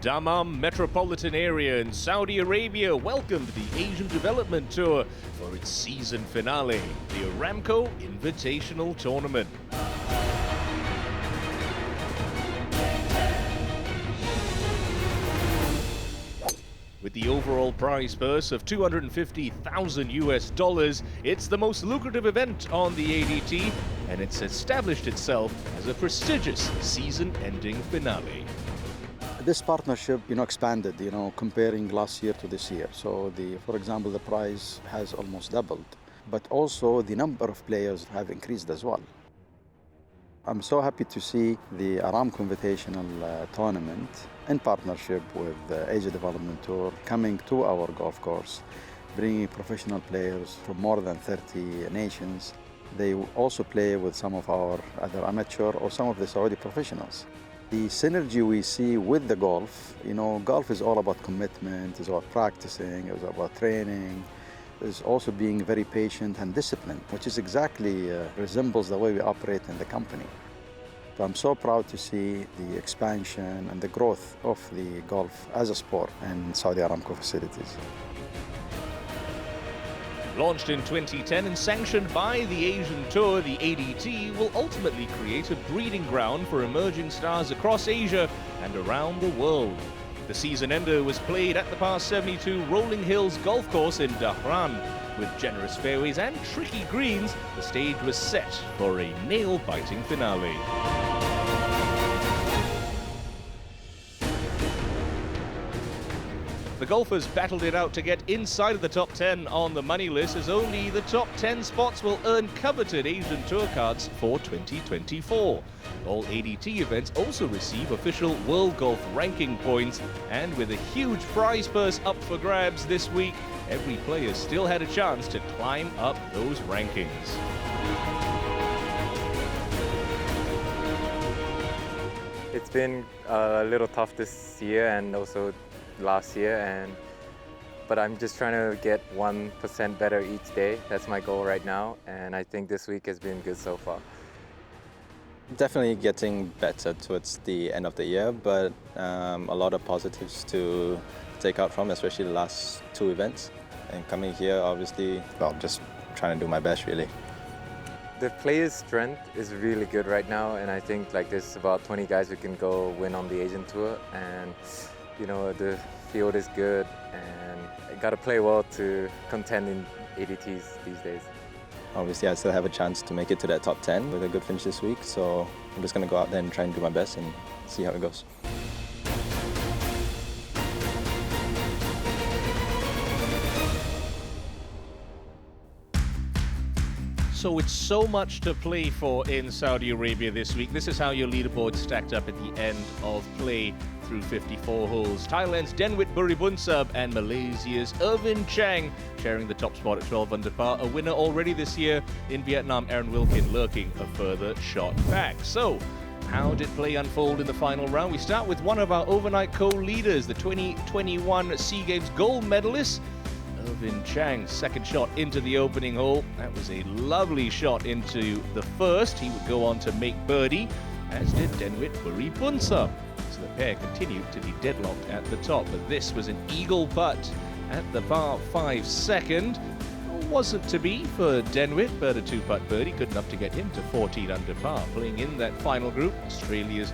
Dammam metropolitan area in Saudi Arabia welcomed the Asian Development Tour for its season finale, the Aramco Invitational Tournament. With the overall prize purse of $250,000 it's the most lucrative event on the ADT, and it's established itself as a prestigious season-ending finale. This partnership, expanded, comparing last year to this year. So, for example, the prize has almost doubled, but also the number of players have increased as well. I'm so happy to see the Aramco Invitational Tournament in partnership with the Asia Development Tour coming to our golf course, bringing professional players from more than 30 nations. They also play with some of our other amateur or some of the Saudi professionals. The synergy we see with the golf, golf is all about commitment, it's about practicing, it's about training, it's also being very patient and disciplined, which is exactly resembles the way we operate in the company. So I'm so proud to see the expansion and the growth of the golf as a sport in Saudi Aramco facilities. Launched in 2010 and sanctioned by the Asian Tour, the ADT will ultimately create a breeding ground for emerging stars across Asia and around the world. The season ender was played at the par 72 Rolling Hills golf course in Dhahran. With generous fairways and tricky greens, the stage was set for a nail-biting finale. The golfers battled it out to get inside of the top 10 on the money list, as only the top 10 spots will earn coveted Asian Tour cards for 2024. All ADT events also receive official World Golf ranking points, and with a huge prize purse up for grabs this week, every player still had a chance to climb up those rankings. It's been a little tough this year and also last year, but I'm just trying to get 1% better each day. That's my goal right now, and I think this week has been good so far. Definitely getting better towards the end of the year, but a lot of positives to take out from, especially the last two events. And coming here, obviously, just trying to do my best, really. The players' strength is really good right now, and I think there's about 20 guys who can go win on the Asian Tour, and the field is good, and I got to play well to contend in ADTs these days. Obviously, I still have a chance to make it to that top 10 with a good finish this week, so I'm just going to go out there and try and do my best and see how it goes. So it's so much to play for in Saudi Arabia this week. This is how your leaderboard stacked up at the end of play through 54 holes. Thailand's Denwit Buribunsub and Malaysia's Irvin Chang sharing the top spot at 12 under par. A winner already this year in Vietnam, Aaron Wilkin, lurking a further shot back. So, how did play unfold in the final round? We start with one of our overnight co-leaders, the 2021 SEA Games gold medalist, Irvin Chang. Second shot into the opening hole. That was a lovely shot into the first. He would go on to make birdie, as did Denwit Buribunsub. So the pair continued to be deadlocked at the top, but this was an eagle putt at the par 5 second. Wasn't to be for Denwit, but a two-putt birdie, good enough to get him to 14 under par. Playing in that final group, Australia's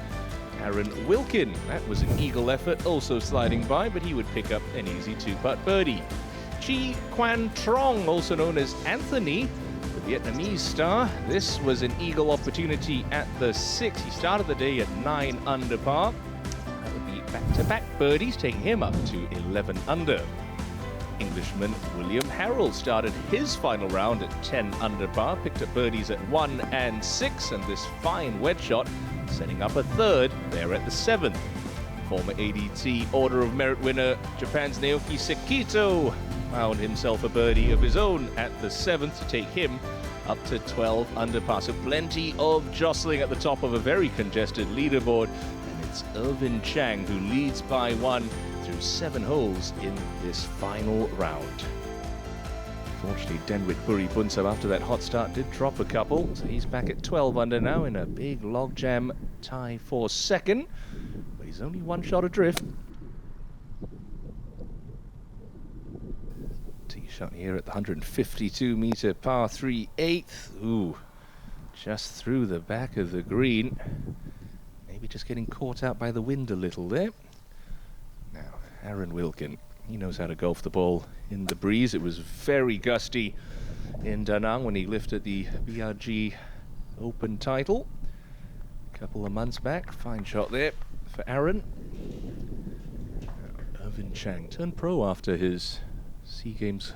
Aaron Wilkin. That was an eagle effort, also sliding by, but he would pick up an easy two-putt birdie. Chi Quan Trong, also known as Anthony, the Vietnamese star. This was an eagle opportunity at the 6. He started the day at 9 under par. That would be back-to-back birdies, taking him up to 11 under. Englishman William Harrell started his final round at 10 under par, picked up birdies at 1 and 6, and this fine wedge shot setting up a third there at the 7th. Former ADT Order of Merit winner, Japan's Naoki Sekito, found himself a birdie of his own at the 7th to take him up to 12 under par. So plenty of jostling at the top of a very congested leaderboard, and it's Irvin Chang who leads by 1 through 7 holes in this final round. Fortunately, Denwit Buribunsub, after that hot start, did drop a couple, so he's back at 12 under now in a big logjam tie for second, but he's only one shot adrift. shot here at the 152-meter par 3 eighth. Ooh, just through the back of the green. Maybe just getting caught out by the wind a little there. Now, Aaron Wilkin, he knows how to golf the ball in the breeze. It was very gusty in Da Nang when he lifted the BRG Open title a couple of months back. Fine shot there for Aaron. Irvin Chang turned pro after his SEA Games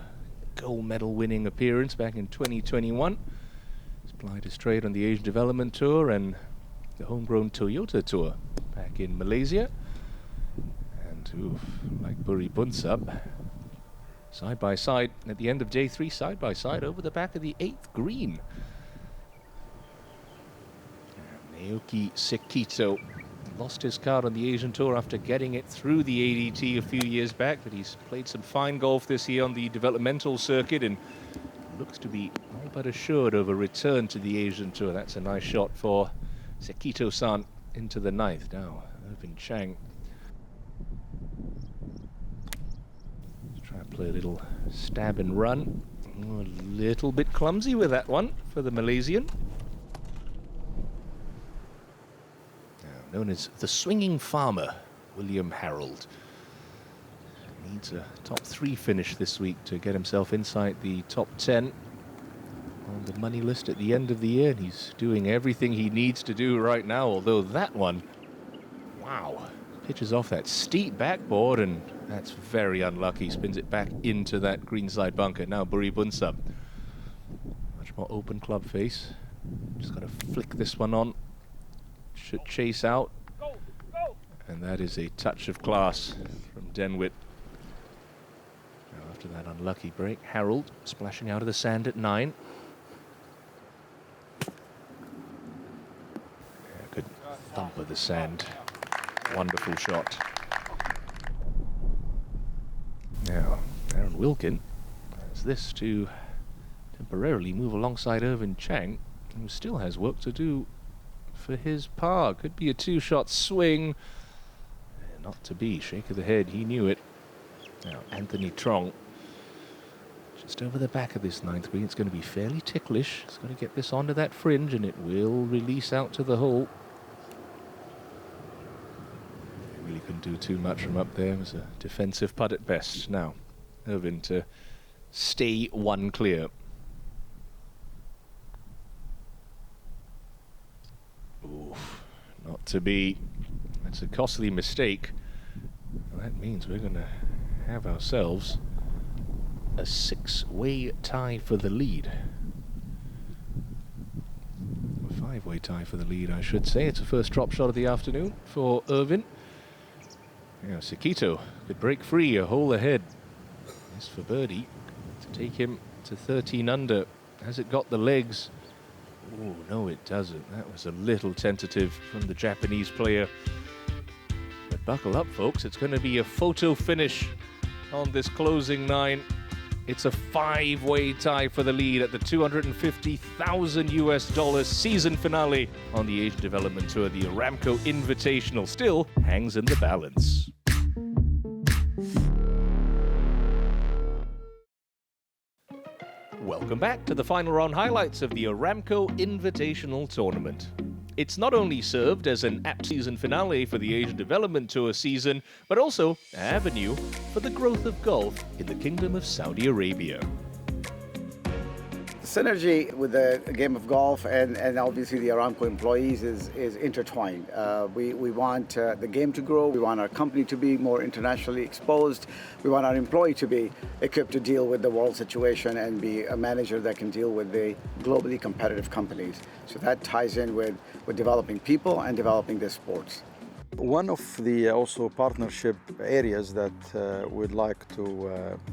gold medal winning appearance back in 2021. He's plied his trade on the Asian Development Tour and the homegrown Toyota Tour back in Malaysia. And oof, like Buri Bunsub, side by side at the end of day 3, side by side over the back of the 8th green. Naoki Sekito lost his card on the Asian Tour after getting it through the ADT a few years back, but he's played some fine golf this year on the developmental circuit and looks to be all but assured of a return to the Asian Tour. That's a nice shot for Sekito-san into the 9th. Now, Irvin Chang. Let's try and play a little stab and run. A little bit clumsy with that one for the Malaysian. Known as the swinging farmer, William Harold. Needs a top 3 finish this week to get himself inside the top 10 on the money list at the end of the year. And he's doing everything he needs to do right now, although that one, wow, pitches off that steep backboard and that's very unlucky. Spins it back into that greenside bunker. Now Buri Bunsub, much more open club face. Just got to flick this one on. Should chase out, and that is a touch of class from Denwitt. Now after that unlucky break, Harold splashing out of the sand at 9. Yeah, good thump of the sand. Wonderful shot. Now Aaron Wilkin has this to temporarily move alongside Irvin Chang, who still has work to do for his par. Could be a 2-shot swing. Not to be. Shake of the head. He knew it. Now Anthony Trong just over the back of this 9th green. It's going to be fairly ticklish. It's going to get this onto that fringe and it will release out to the hole. He really couldn't do too much from up there. It was a defensive putt at best. Now Irvin to stay 1 clear. Oof, not to be. That's a costly mistake. Well, that means we're going to have ourselves a 6-way tie for the lead. A 5-way tie for the lead, I should say. It's the first drop shot of the afternoon for Irvin. Yeah, Sekito could break free a hole ahead. This for birdie to take him to 13 under. Has it got the legs? Oh, no, it doesn't. That was a little tentative from the Japanese player. But buckle up, folks. It's going to be a photo finish on this closing 9. It's a 5-way tie for the lead at the $250,000 season finale on the Asian Development Tour. The Aramco Invitational still hangs in the balance. Welcome back to the final round highlights of the Aramco Invitational Tournament. It's not only served as an apt season finale for the Asian Development Tour season, but also an avenue for the growth of golf in the Kingdom of Saudi Arabia. Synergy with the game of golf and obviously the Aramco employees is intertwined. We want the game to grow. We want our company to be more internationally exposed. We want our employee to be equipped to deal with the world situation and be a manager that can deal with the globally competitive companies. So that ties in with developing people and developing the sports. One of the also partnership areas that we'd like to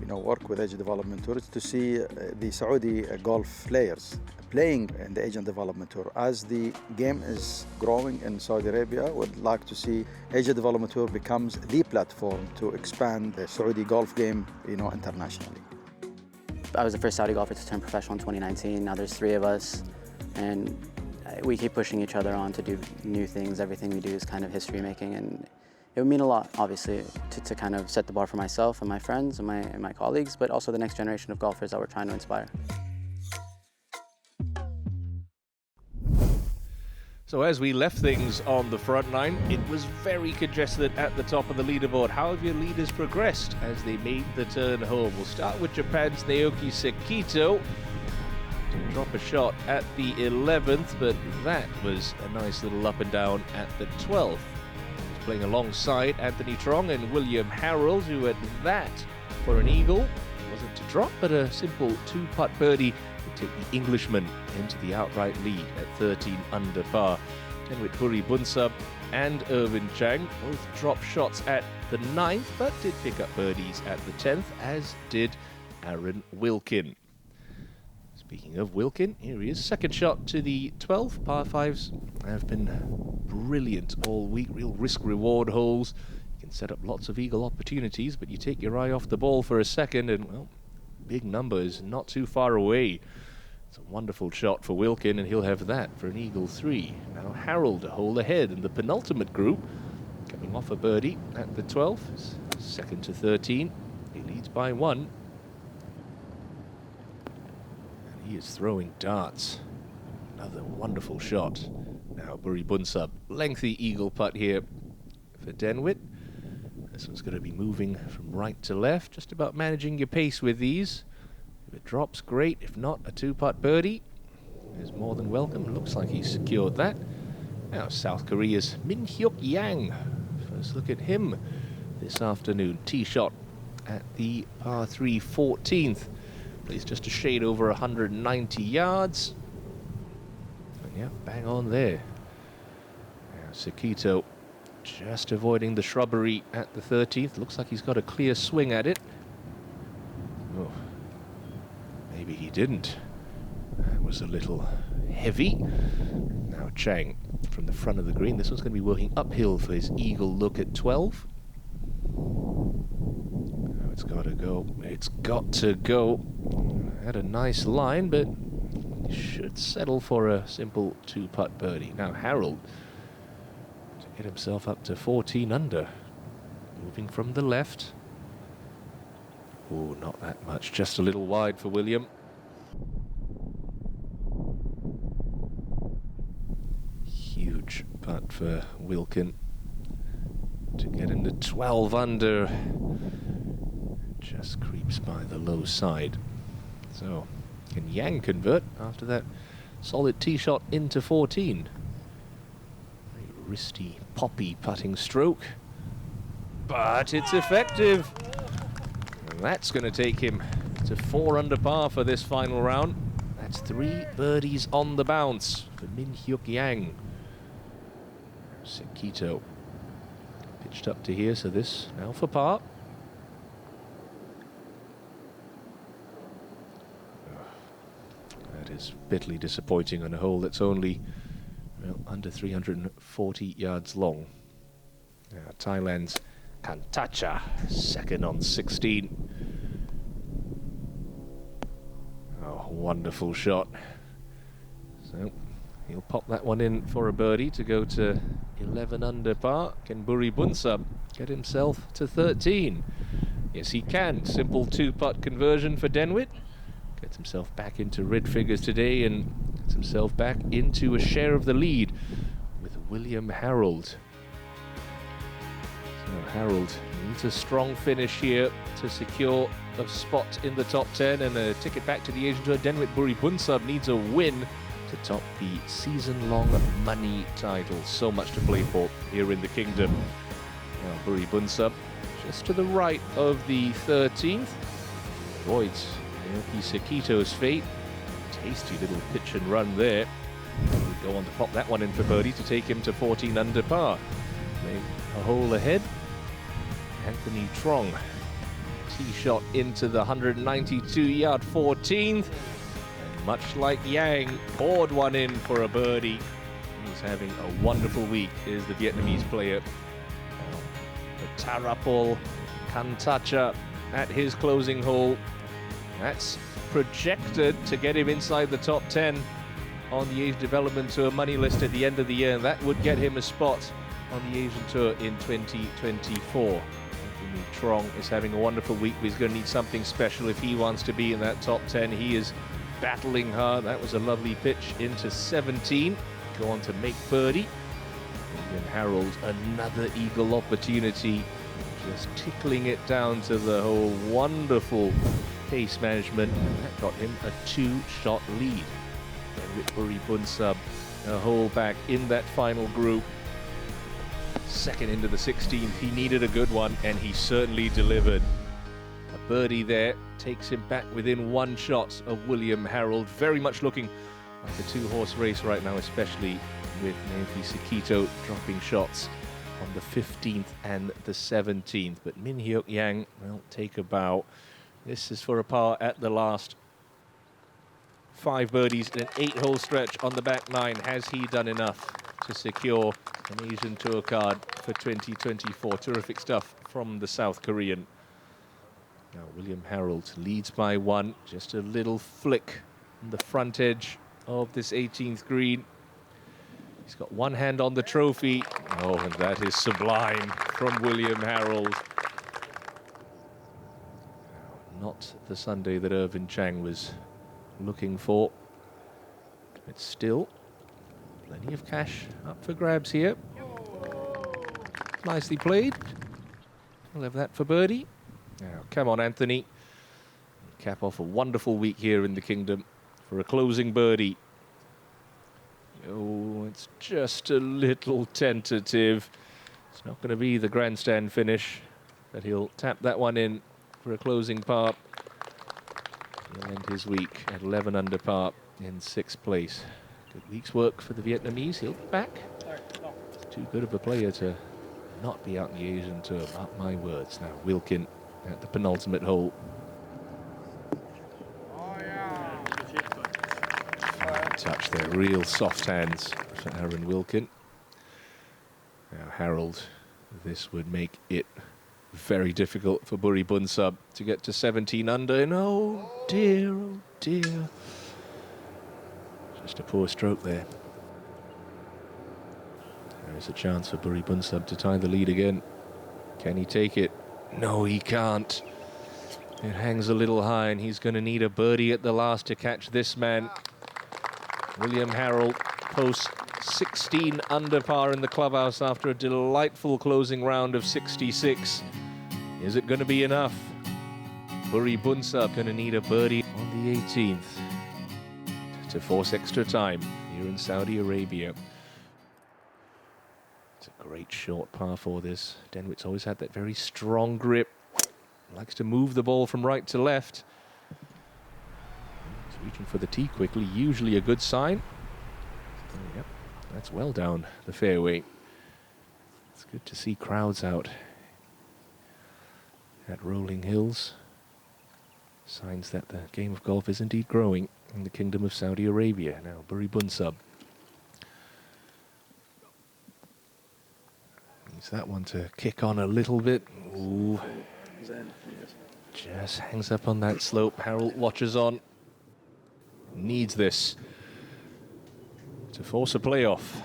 work with Asian Development Tour is to see the Saudi golf players playing in the Asian Development Tour. As the game is growing in Saudi Arabia, we'd like to see Asian Development Tour becomes the platform to expand the Saudi golf game, internationally. I was the first Saudi golfer to turn professional in 2019. Now there's 3 of us, and we keep pushing each other on to do new things. Everything we do is kind of history making, and It would mean a lot, obviously, to kind of set the bar for myself and my friends and my colleagues, but also the next generation of golfers that we're trying to inspire. So as we left things on the front nine, it was very congested at the top of the leaderboard. How have your leaders progressed as they made the turn home? We'll start with Japan's Naoki Sekito to drop a shot at the 11th, but that was a nice little up and down at the 12th. He's playing alongside Anthony Trong and William Harold, who at that for an eagle wasn't to drop, but a simple two-putt birdie to take the Englishman into the outright lead at 13 under par. Denwit Buri Bunsub and Irvin Chang both dropped shots at the 9th, but did pick up birdies at the 10th, as did Aaron Wilkin. Speaking of Wilkin, here he is. Second shot to the 12th. Par 5s have been brilliant all week. Real risk-reward holes. You can set up lots of eagle opportunities, but you take your eye off the ball for a second and, well, big numbers not too far away. It's a wonderful shot for Wilkin, and he'll have that for an eagle 3. Now Harold a hole ahead in the penultimate group, coming off a birdie at the 12th. Second to 13. He leads by 1. And he is throwing darts. Another wonderful shot. Now Buri Bunsub. Lengthy eagle putt here for Denwit. This one's going to be moving from right to left, just about managing your pace with these. If it drops, great. If not, a two-putt birdie is more than welcome. Looks like he's secured that. Now South Korea's Min Hyuk Yang. First look at him this afternoon. Tee shot at the par 3 14th. Plays just a shade over 190 yards. And yeah, bang on there. Now Sekito just avoiding the shrubbery at the 13th. Looks like he's got a clear swing at it. Oh, maybe he didn't. That was a little heavy. Now Chang from the front of the green. This one's going to be working uphill for his eagle look at 12. Oh, it's got to go. It's got to go. Had a nice line, but should settle for a simple two-putt birdie. Now Harold get himself up to 14 under. Moving from the left. Oh, not that much. Just a little wide for William. Huge putt for Wilkin to get him to 12 under. Just creeps by the low side. So, can Yang convert after that solid tee shot into 14? Wristy, poppy putting stroke, but it's effective. And that's going to take him to 4 under par for this final round. That's 3 birdies on the bounce for Min Hyuk Yang. Sekito pitched up to here, so this now for par. That is bitterly disappointing on a hole that's only, well, under 340 yards long. Now, Thailand's Kantacha, second on 16. Oh, wonderful shot. So he'll pop that one in for a birdie to go to 11 under par. Can Buri Bunsub get himself to 13? Yes, he can. Simple two-putt conversion for Denwit. Gets himself back into red figures today and gets himself back into a share of the lead with William Harold. So Harold needs a strong finish here to secure a spot in the top 10 and a ticket back to the Asian Tour. Denwit Buri Bunsub needs a win to top the season-long money title. So much to play for here in the Kingdom. Now Buri Bunsub just to the right of the 13th. Avoids Naoki Sekito's fate. Tasty little pitch and run there. He'll go on to pop that one in for birdie to take him to 14 under par. Playing a hole ahead. Anthony Trong. Tee shot into the 192-yard 14th. And much like Yang, poured one in for a birdie. He's having a wonderful week, is the Vietnamese player. The Tarapol Kantacha at his closing hole. That's projected to get him inside the top 10 on the Age Development Tour money list at the end of the year, and that would get him a spot on the Asian Tour in 2024. Anthony Trong is having a wonderful week, but he's going to need something special if he wants to be in that top 10. He is battling hard. That was a lovely pitch into 17. Go on to make birdie. William Harold, another eagle opportunity. Just tickling it down to the whole wonderful pace management. And that got him a 2-shot lead. And with Bunsub a hole back in that final group. Second into the 16th, he needed a good one, and he certainly delivered. A birdie there takes him back within 1 shot of William Harold. Very much looking like a 2-horse race right now, especially with Naoki Sakito dropping shots on the 15th and the 17th. But Min Hyuk Yang will take a bow. This is for a par at the last. 5 birdies in an 8-hole stretch on the back 9. Has he done enough to secure an Asian Tour card for 2024? Terrific stuff from the South Korean. Now William Harold leads by 1. Just a little flick on the front edge of this 18th green. He's got one hand on the trophy. Oh, and that is sublime from William Harold. Not the Sunday that Irvin Chang was looking for. But still, plenty of cash up for grabs here. Nicely played. We'll have that for birdie. Now, come on, Anthony. Cap off a wonderful week here in the Kingdom for a closing birdie. Oh, it's just a little tentative. It's not going to be the grandstand finish, but he'll tap that one in for a closing par. He'll end his week at 11 under par in 6th place. Good week's work for the Vietnamese. He'll be back. Too good of a player to not be out in the Asian Tour, mark my words. Now Wilkin at the penultimate hole. Touch there, real soft hands for Aaron Wilkin. Now Harold, this would make it very difficult for Bunsub to get to 17 under. And oh dear, oh dear. Just a poor stroke there. There is a chance for Bunsub to tie the lead again. Can he take it? No, he can't. It hangs a little high, and he's going to need a birdie at the last to catch this man. William Harold posts 16 under par in the clubhouse after a delightful closing round of 66. Is it going to be enough? Bunsub going to need a birdie on the 18th to force extra time here in Saudi Arabia. It's a great short par for this. Denwitt's always had that very strong grip. Likes to move the ball from right to left. He's reaching for the tee quickly, usually a good sign. Yep, that's well down the fairway. It's good to see crowds out at Rolling Hills. Signs that the game of golf is indeed growing in the Kingdom of Saudi Arabia. Now Bunsub. Needs that one to kick on a little bit. Ooh. Just hangs up on that slope. Harold watches on. Needs this to force a playoff.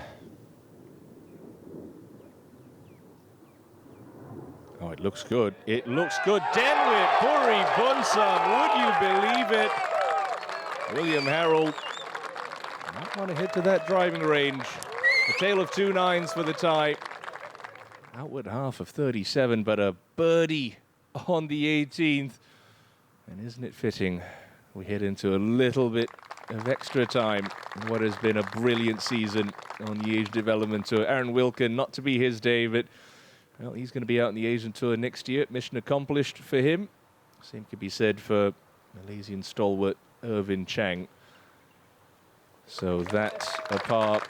Oh, it looks good. It looks good. Denwitt, Bunsub, would you believe it? William Harold might want to hit to that driving range. A tale of 2 nines for the tie. Outward half of 37, but a birdie on the 18th. And isn't it fitting? We head into a little bit of extra time in what has been a brilliant season on the Asian Development Tour. Aaron Wilkin, not to be his day, but well, he's going to be out in the Asian Tour next year. Mission accomplished for him. Same could be said for Malaysian stalwart Irvin Chang. So that's a par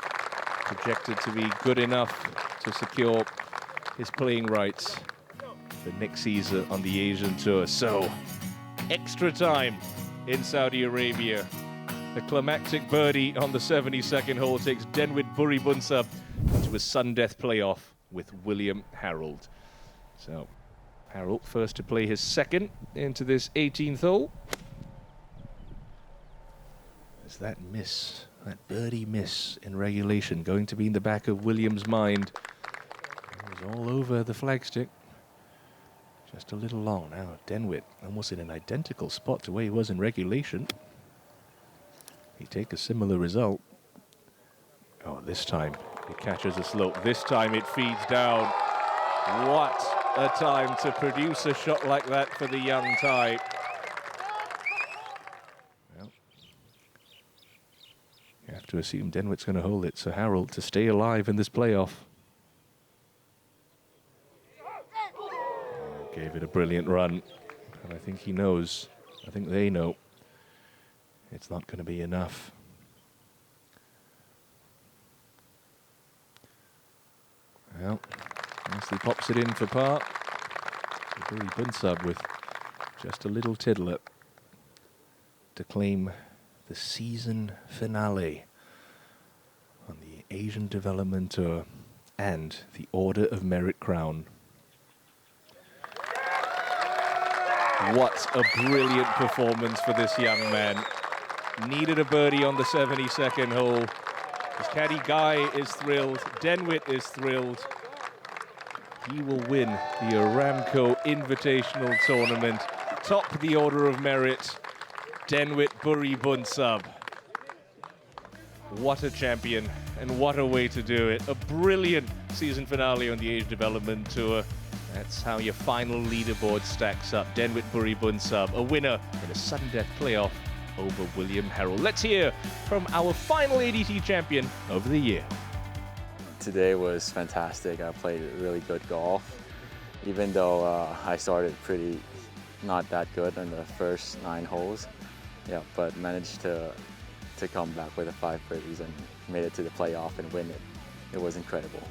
projected to be good enough to secure his playing rights for next season on the Asian Tour. So, extra time in Saudi Arabia. The climactic birdie on the 72nd hole takes Denwitt Bunsub to a sudden death playoff with William Harold. So, Harold first to play his second into this 18th hole. Is that miss, that birdie miss in regulation, going to be in the back of William's mind was all over the flagstick. Just a little long now. Denwitt almost in an identical spot to where he was in regulation. He take a similar result. Oh, this time it catches a slope. This time it feeds down. What a time to produce a shot like that for the young Thai. Well, you have to assume Denwitt's going to hold it, so Harold to stay alive in this playoff. Gave it a brilliant run, and I think he knows, I think they know, it's not going to be enough. Well, nicely pops it in for par. Billy Bunsub with just a little tiddler to claim the season finale on the Asian Development Tour and the Order of Merit crown. What a brilliant performance for this young man. Needed a birdie on the 72nd hole. His caddy Guy is thrilled. Denwitt is thrilled. He will win the Aramco Invitational Tournament. Top the Order of Merit, Denwitt Buri Bunsub. What a champion, and what a way to do it. A brilliant season finale on the Asian Development Tour. That's how your final leaderboard stacks up. Denwitt Buri Bunsub, a winner in a sudden death playoff over William Harrell. Let's hear from our final ADT champion of the year. Today was fantastic. I played really good golf, even though I started pretty not that good in the first 9 holes. Yeah, but managed to come back with a 5 birdies and made it to the playoff and win it. It was incredible.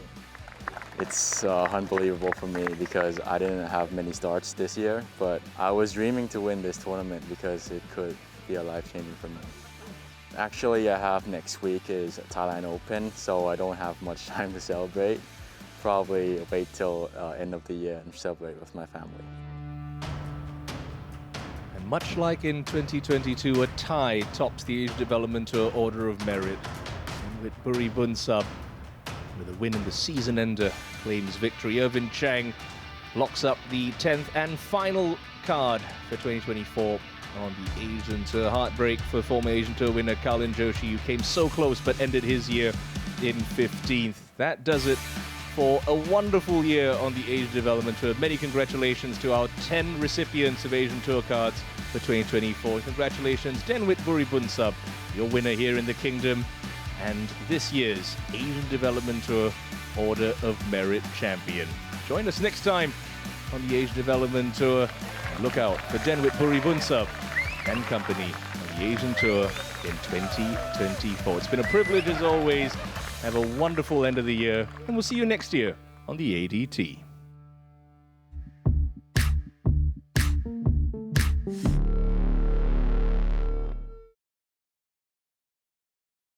It's unbelievable for me because I didn't have many starts this year, but I was dreaming to win this tournament because it could be a life-changing for me. Actually, I have next week is Thailand Open, so I don't have much time to celebrate. Probably wait till end of the year and celebrate with my family. And much like in 2022, a tie tops the Asian Development Tour Order of Merit. Denwitt Buri Bunsub, with a win in the season ender, claims victory. Irvin Chang locks up the 10th and final card for 2024 on the Asian Tour. Heartbreak for former Asian Tour winner Kalin Joshi, who came so close but ended his year in 15th. That does it for a wonderful year on the Asian Development Tour. Many congratulations to our 10 recipients of Asian Tour cards for 2024. Congratulations, Denwitt Buri Bunsub, your winner here in the Kingdom, and this year's Asian Development Tour Order of Merit champion. Join us next time on the Asian Development Tour. And look out for Denwitt Buri Bunsub and company on the Asian Tour in 2024. It's been a privilege as always. Have a wonderful end of the year, and we'll see you next year on the ADT.